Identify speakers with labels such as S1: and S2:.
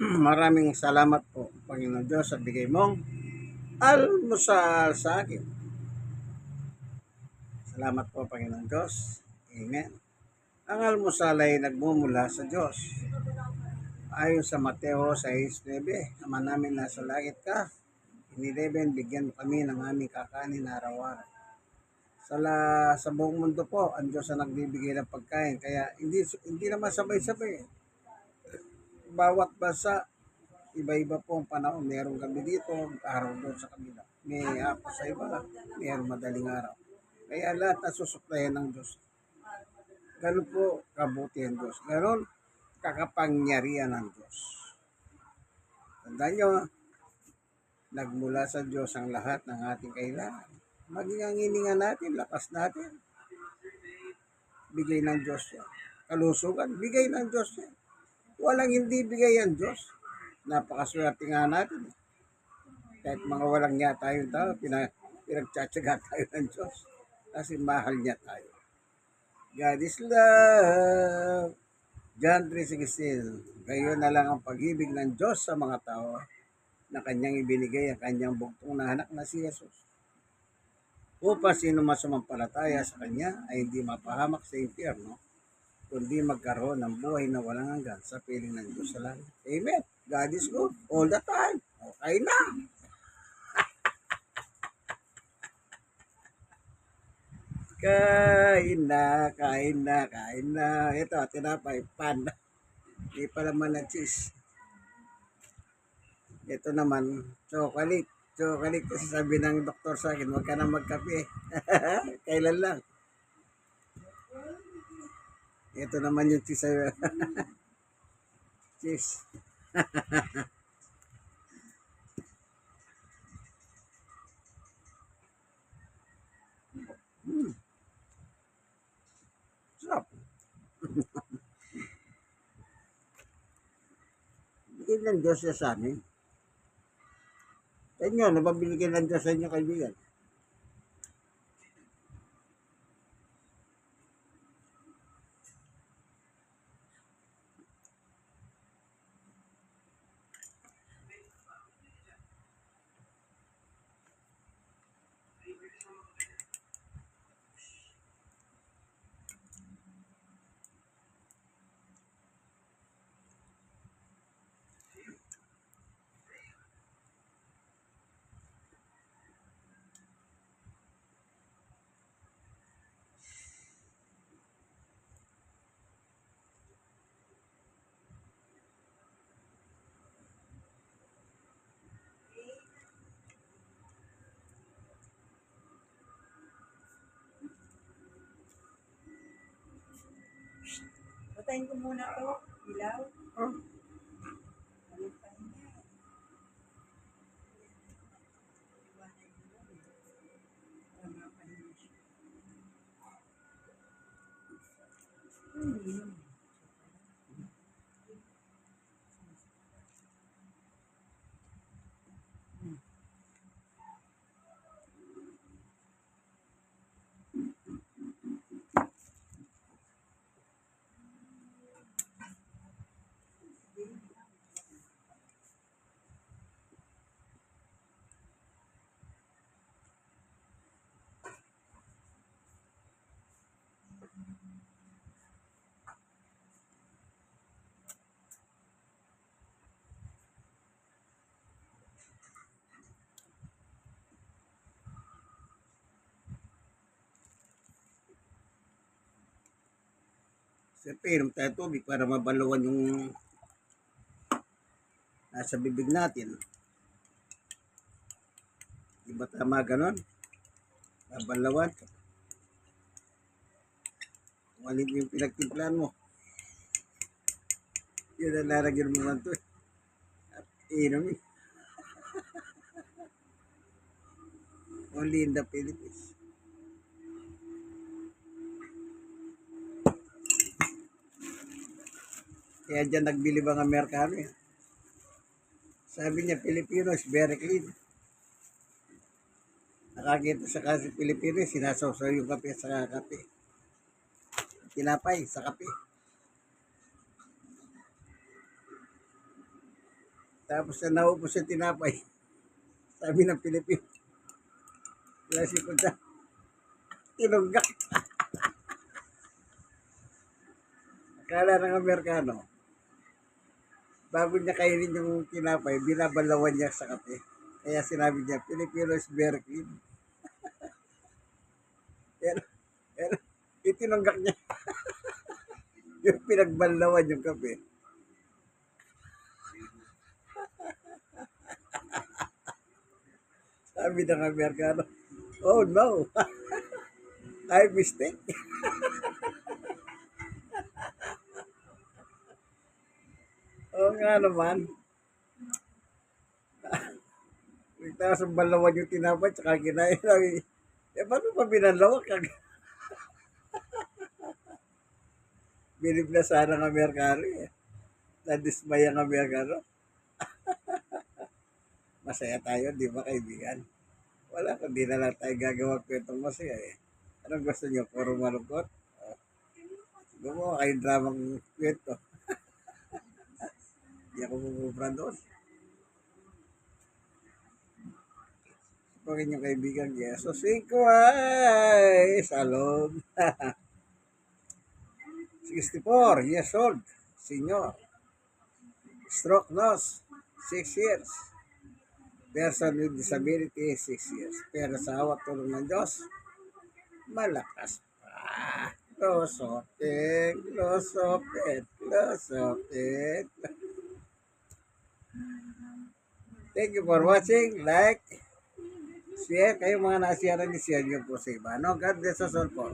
S1: Maraming salamat po, Panginoon Diyos, sa bigay mong almusal sa akin. Salamat po, Panginoon Diyos. Amen. Ang almusal ay nagmumula sa Diyos. Ayon sa Mateo 6:9, Ama namin nasa langit ka, inileben, bigyan mo kami ng aming kakanin araw-araw. Sa buong mundo po, ang Diyos ang nagbibigay ng pagkain. Kaya hindi naman sabay-sabay. Bawat bansa, iba-iba po ang panahon. Merong gabi dito, araw doon sa kabila. May hapon sa iba, merong madaling araw. Kaya lahat nasusuplayan ng Diyos. Ganun po kabuti ang Diyos. Ganun kakapangyarihan ng Diyos. Tandaan nyo, nagmula sa Diyos ang lahat ng ating kailangan. Maging ang hininga natin, lakas natin, bigay ng Diyos yan. Kalusugan, bigay ng Diyos yan. Walang hindi bigay ang Diyos. Napakaswerte nga natin. Kahit mga walang niya tayong tao, pinagtsatsaga tayo ng Diyos. Kasi mahal niya tayo. God is love. John 3:16. Gayon na lang ang pag-ibig ng Diyos sa mga tao na kanyang ibinigay ang kanyang bugtong na anak na si Jesus. Upang sino man sumampalataya sa kanya ay hindi mapahamak sa impyerno, kundi magkaroon ng buhay na walang hanggan sa piling ng Diyos sa langit. Amen. God is good all the time. Okay na. Kain na, kain na, kain na. Ito, tinapay, pan. Hindi pa naman na cheese. Ito naman, chocolate. Chocolate kasi sabi ng doktor sa akin, huwag ka na magkape. Kailan lang. Ito naman yung cheese. Cheese. Sarap. Bigyan ng Diyos siya sa amin. Sa inyo, nababigyan ng Diyos sa inyo kaibigan.
S2: Patayin ko muna to, ilaw.
S1: Oh. Siyempre, inom tayo tubig para mabaluan yung nasa bibig natin. Di ba tama ganon? Babalawan. Kung alin yung pinagtimplan mo. Yun ang lalagyan mo lang to. At inom eh. Only in the Philippines. Kaya dyan nagbili ba ng Amerikano eh. Sabi niya, Filipino is very clean. Nakakita sa kasi Pilipino, sinasawsaw yung kape sa kape. Tinapay sa kape. Tapos na naubos yung tinapay. Sabi ng Pilipino. Kaya si Punta, tinunggak. Akala ng Amerikano, bago niya kainin yung tinapay, binabalawan niya sa kape. Kaya sinabi niya, Filipino is very clean. Pero itinunggak niya yung pinagbalawan yung kape. Sabi ng Amerikano, oh no, I mistake. Oo nga naman. Tapos ang balawan yung tinapay, tsaka kinain namin. Eh, paano pa binalawak? Bilib na sana ng Amerikano eh. Nadismay ang Amerikano. Masaya tayo, di ba kaibigan? Wala, kundi na lang tayo gagawa kwentong masaya eh. Anong gusto niyo? Puro malungkot? Gumawa kayong dramang kwento. Hindi ako bumubra doon. Pag inyong kaibigan, Jesus, ay salon. 64 years old, senior. Stroke loss, 6 years. Person with disability, 6 years. Pero sa hawak tulong ng Diyos, malakas pa. Losopin, losopin, losopin. Thank you for watching. Like, share. Kayo mga nasiyaran ni share nyo po sa iba. No, God bless us all po.